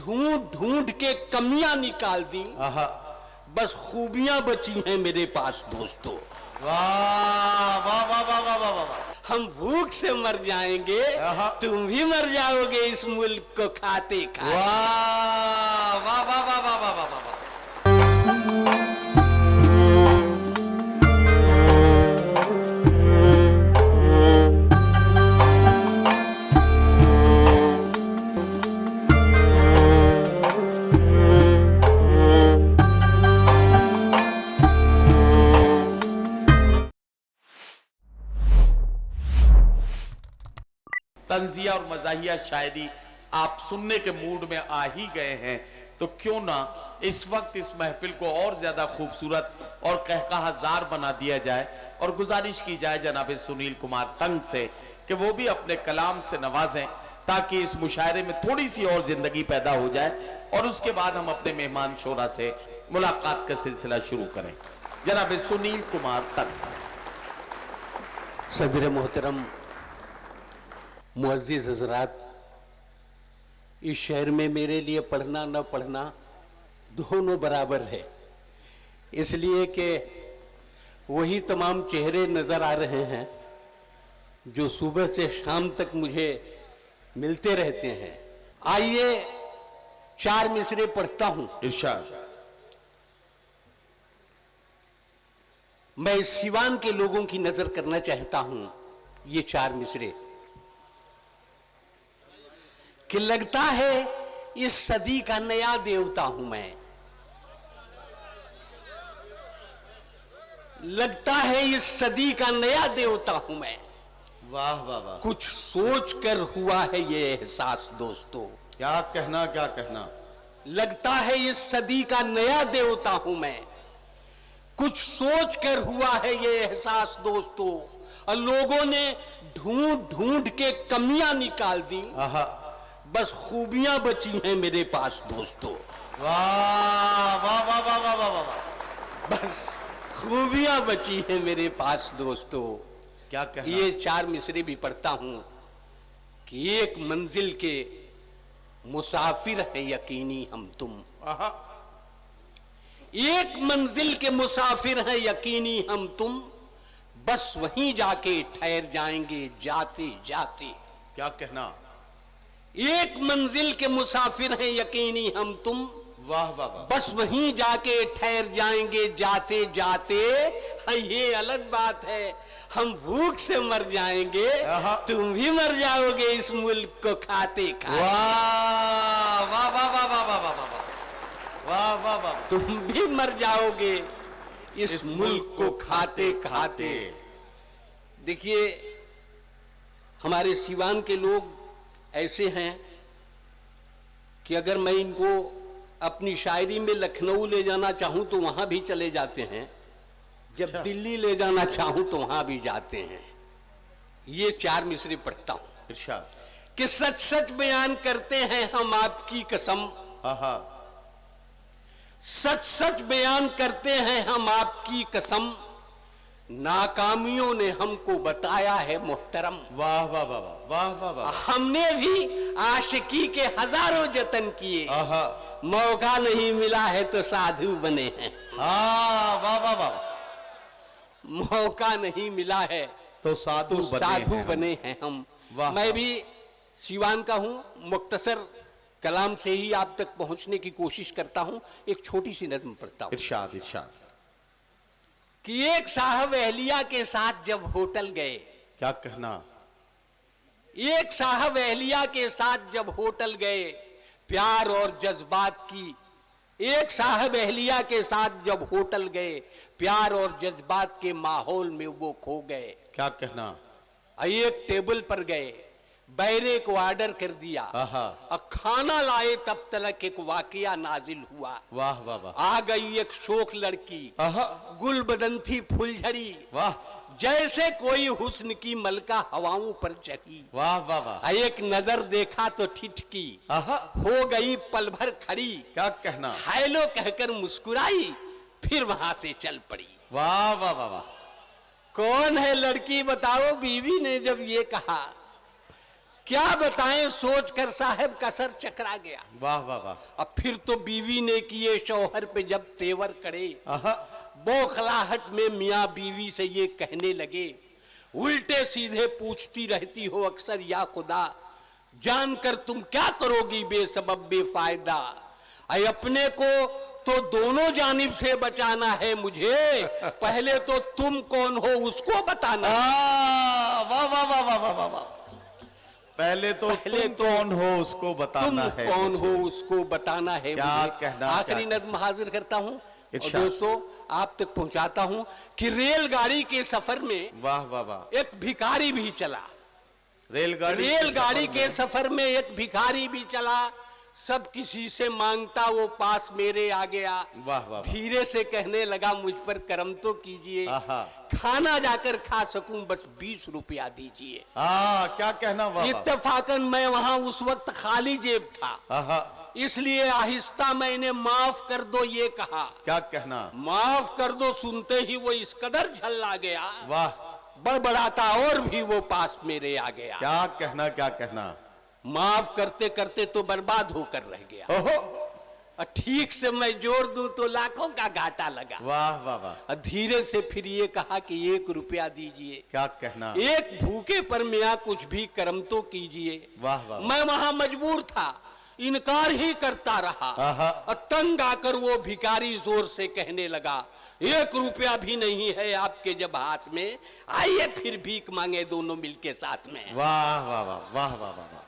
ढूंढ ढूंढ के कमियां निकाल दी, बस खूबियां बची हैं मेरे पास दोस्तों। वाह वाह वाह वाह वाह वाह वाह। हम भूख से मर जाएंगे, तुम भी मर जाओगे इस मुल्क को खाते खाते। वाह वाह वाह वाह वाह वाह वाह वाह। तंजिया और मज़ाहिया शायरी आप सुनने के मूड में आ ही गए हैं, तो क्यों ना इस वक्त इस महफिल को और ज्यादा खूबसूरत और कहकहाजार बना दिया जाए और गुजारिश की जाए जनाब सुनील कुमार तंग से कि वो भी अपने कलाम से नवाजें ताकि इस मुशायरे में थोड़ी सी और जिंदगी पैदा हो जाए और उसके बाद हम अपने मेहमान शोरा से मुलाकात का सिलसिला शुरू करें। जनाब सुनील कुमार तंग। सदर मोहतरम, मुअज़्ज़िज़ हज़रात, इस शहर में मेरे लिए पढ़ना न पढ़ना दोनों बराबर है, इसलिए कि वही तमाम चेहरे नज़र आ रहे हैं जो सुबह से शाम तक मुझे मिलते रहते हैं। आइए 4 मिसरे पढ़ता हूं। इरशाद। मैं सिवान के लोगों की नजर करना चाहता हूं। ये 4 मिसरे कि लगता है इस सदी का नया देवता हूं मैं, लगता है इस सदी का नया देवता हूं मैं। वाह वाह वाह। कुछ सोच कर हुआ है ये एहसास दोस्तों। क्या कहना क्या कहना। लगता है इस सदी का नया देवता हूं मैं, कुछ सोच कर हुआ है ये एहसास दोस्तों। और लोगों ने ढूंढ ढूंढ के कमियां निकाल दी, बस खूबियां बची हैं मेरे पास दोस्तों। वाह वाह वाह वाह वाह वाह वाह। बस खूबियां बची हैं मेरे पास दोस्तों। क्या कहना। ये 4 मिसरे भी पढ़ता हूं कि एक मंजिल के मुसाफिर है यकीनी हम तुम, एक मंजिल के मुसाफिर है यकीनी हम तुम, बस वहीं जाके ठहर जाएंगे जाते जाते। क्या कहना। एक मंजिल के मुसाफिर हैं यकीनी हम तुम, वाह वाह वाह। बस वहीं जाके ठहर जाएंगे जाते जाते। ये अलग बात है, हम भूख से मर जाएंगे, तुम भी मर जाओगे इस मुल्क को खाते खाते। वाह वाह वाह वाह वाह वाह वाह वाह वाह वाह। तुम भी मर जाओगे इस मुल्क को खाते खाते। देखिए, हमारे सिवान के लोग ऐसे हैं कि अगर मैं इनको अपनी शायरी में लखनऊ ले जाना चाहूं तो वहां भी चले जाते हैं, जब दिल्ली ले जाना चाहूं तो वहां भी जाते हैं। ये 4 मिसरे पढ़ता हूं। इरशाद। कि सच सच बयान करते हैं हम आपकी कसम, सच सच बयान करते हैं हम आपकी कसम, नाकामियों ने हमको बताया है मोहतरम। वाह वाह वाह वाह वाह वाह। हमने भी आशिकी के हजारों जतन किए, मौका नहीं मिला है तो साधु बने हैं। वाह वाह वाह। मौका नहीं मिला है तो साधु बने हैं हम। वाह। मैं भी सिवान का हूं, मुख्तसर कलाम से ही आप तक पहुंचने की कोशिश करता हूं। एक छोटी सी नज़्म पढ़ता हूं। इरशाद इरशाद। कि एक साहब अहलिया के साथ जब होटल गए। क्या कहना। एक साहब अहलिया के साथ जब होटल गए, प्यार और जज्बात की, एक साहब अहलिया के साथ जब होटल गए, प्यार और जज्बात के माहौल में वो खो गए। क्या कहना। एक टेबल पर गए, बैरे को ऑर्डर कर दिया, और खाना लाए तब तक एक वाकया नाजिल हुआ। वाह वाह वाह। आ गई एक शोख लड़की, गुल बदन थी फुलझड़ी, वाह, जैसे कोई हुस्न की मलका हवाओं पर चढ़ी। वाह वाह वाह। एक नजर देखा तो ठिठकी, हो गई पल भर खड़ी। क्या कहना। हेलो कहकर मुस्कुराई, फिर वहां से चल पड़ी। वाह वाह वाह वाह। कौन है लड़की बताओ। बीवी ने जब ये कहा क्या बताएं, सोच कर साहब का सर चकरा गया। वाह वाह वाह। अब फिर तो बीवी ने किए शौहर पे जब तेवर करे, आहा, बौखलाहट में मियाँ बीवी से ये कहने लगे, उल्टे सीधे पूछती रहती हो अक्सर या खुदा, जानकर तुम क्या करोगी बेसबब बेफायदा। अय अपने को तो दोनों जानिब से बचाना है मुझे, पहले तो तुम कौन हो उसको बताना। वाह वाह वाह वाह वाह वाह। पहले तुम कौन हो उसको बताना है, तुम कौन हो उसको बताना है क्या मुझे। कहना, आखिरी क्या नज़्म हाजिर करता हूँ और इरशाद। दोस्तों आप तक पहुंचाता हूँ कि रेलगाड़ी के सफर में वाह वाह वाह। एक भिखारी भी चला। रेलगाड़ी के सफर में एक भिखारी भी चला, सब किसी से मांगता वो पास मेरे आ गया। वाह वाह। धीरे से कहने लगा, मुझ पर करम तो कीजिए, आहा। खाना जाकर खा सकूं बस 20 रुपया दीजिए। क्या कहना, वाह वाह। इत्तेफाकन मैं वहां उस वक्त खाली जेब था, आहा, इसलिए आहिस्ता मैंने माफ कर दो ये कहा। क्या कहना, माफ कर दो सुनते ही वो इस कदर झल्ला गया, वाह। बड़बड़ाता और भी वो पास मेरे आ गया। क्या कहना, क्या कहना। माफ करते करते तो बर्बाद होकर रह गया, ओहो, और ठीक से मैं जोड़ दूं तो लाखों का घाटा लगा। वाह वाह वाह। और धीरे से फिर ये कहा कि 1 रुपया दीजिए। क्या कहना, एक भूखे पर मियाँ कुछ भी कर्म तो कीजिए। वाह वाह। मैं वहां मजबूर था, इनकार ही करता रहा। आहा। और तंग आकर वो भिखारी जोर से कहने लगा, 1 रुपया भी नहीं है आपके जब हाथ में, आइए फिर भीख मांगे दोनों मिलके साथ में। वाह वाह वाह वाह वाह वाह।